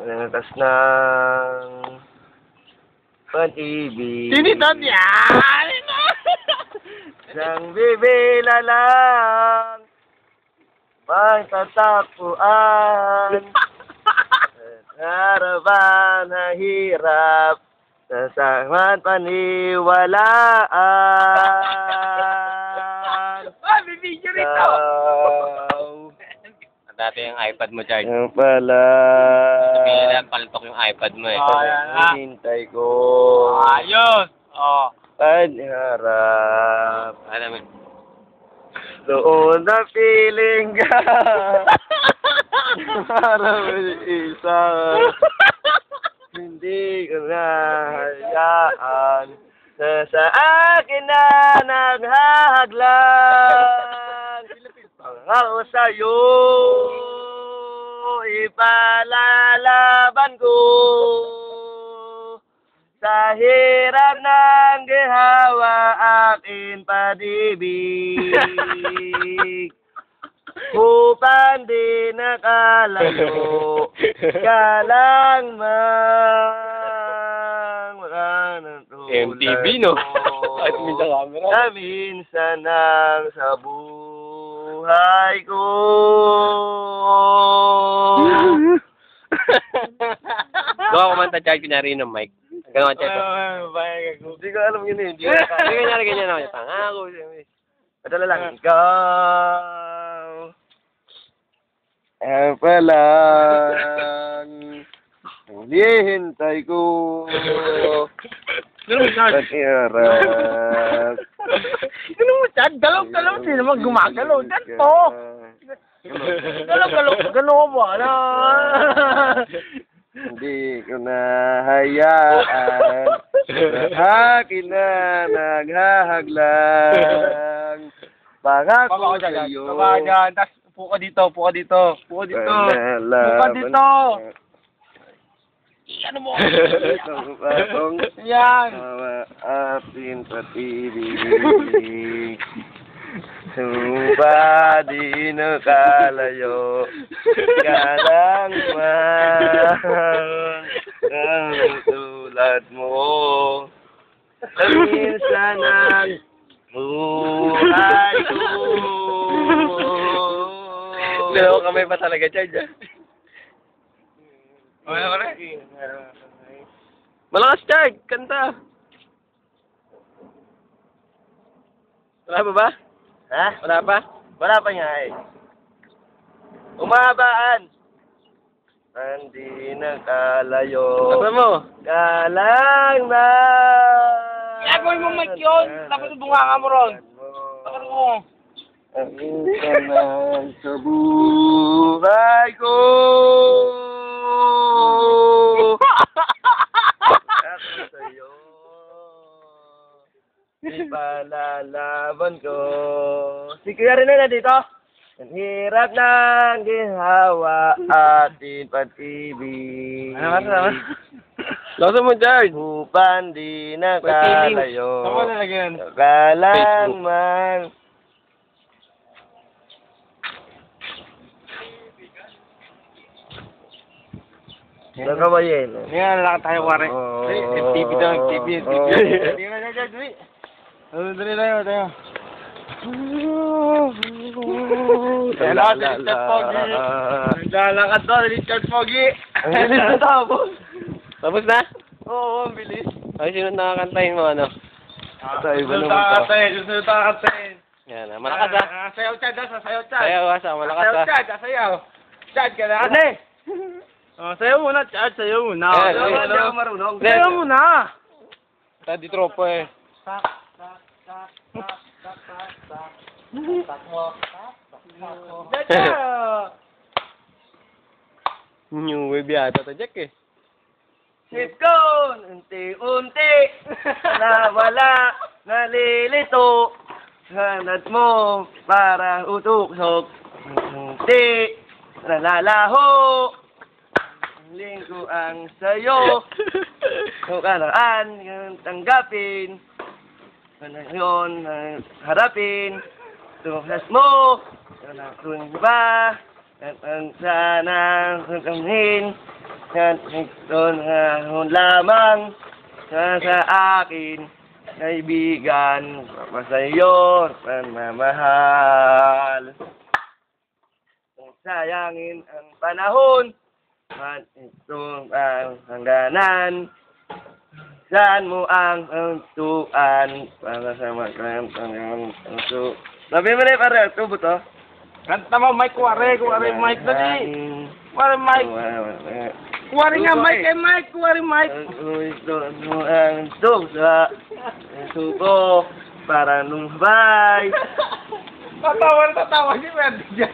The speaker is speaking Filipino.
Natas ng pag-ibig. Sinitan yan! Isang bibila lang magtatapuan. Harapan na hirap sa saman paniwalaan. Bibigyan rito! Dati yung iPad mo, Charles. Yung pala. Sabihin lang, paltok yung iPad mo eh. Hintay ko. Ayos! Oh. Panharap. Alam mo. Doon na feeling ka. Para isa. Hindi ko na hayaan sa akin na naghahaglan. Pangako sa'yo, ipalalaban ko sa hirap ng gihawa akin pag-ibig. Upang di nakalayo ka lang MTV, no? At minsan camera. Na minsan lang sa buhay ko. Gawa kumanta, Charles, kunyari ng mic. Gano'n, Charles. Hindi ko alam yun eh. Hindi ko Kunyari ganyan ako. Pangako. Padala lang. Ikaw ang palang hinihintay ko. Pag-iarap. Ano mo, Chad? Galaw-galaw. Hindi naman gumagalaw. Dyan po. Galaw-galaw. Gano'n mo. Ano? Hindi ko na hayaan sa akin na naghahaglang. Pangako sa'yo. Baba dyan. Tas, puka dito. Puka dito. Puka dito. Puka dito. Ano mo? Yan. Ating pag-ibig. Suba di nakalayo ka lang man ang tulad mo sa minsan ang buhay ko. Dalawa kamay pa talaga, Charles. Malakas, Charles. Kanta. Wala pa ba? Ha? Wala pa? Wala pa nga eh. Umabaan. Hindi nakalayo. Sabi mo? Kalang na. Gagawin mo mic yun. Tapos bunganga mo ron. Tapos mo. Ang insan sa buhay ko. Ako sa'yo. Ipalalaban ko. Si Kuya rin na dito. Ang hirap ng gihawa ating pag-ibig. Lasa mo, Charles. Upang di nakalayo. Saan mo nalagyan? Ka lang man. Nagawayin. Yan, lakad tayo, wari. Oh. TV daw, TV. Dali tayo. Lalakad, Richard Foggy. Lalakad daw, Richard Foggy. Ang bilis na tapos. Tapos na? Oo, ang bilis. Ay, sino nakakantahin mo, ano? Susunod kakatayin. Yan, malakas ah. Sayaw, Chad, sayaw, Chad. Sayaw, asa, malakas Sayaw, ah. Chad, sayaw. Chad, ka na. Ano eh? Sayaw muna, Chad, sayaw muna. Hindi ako marunong. Sayaw muna. Tadi tropo eh. New wave yata to, Jack eh. Sip ko, unti-unti, nawala, nalilito, hanad mo, para utuksok, unti, nalalaho, lingko ang sayo, kung kanaan, yung tanggapin, yun, harapin, tuhas mo, kung ba, at ang sana, kamhin, Yan, ito na lamang sa akin, kaibigan, sa iyo, pagmamahal. Kung sayangin ang panahon, man ito ang hangganan, saan mo ang tuan para sa magkayang pangyayon. Sabi mo na yung pare, tubo to? Kanta mo, Mike, kuwari, Mike, dali. Kuwari, Mike. Kuwari nga, Mike, kuwari, Mike. Gusto mo ang tusa, suko, para lumabay. Tatawa si Wendy dyan.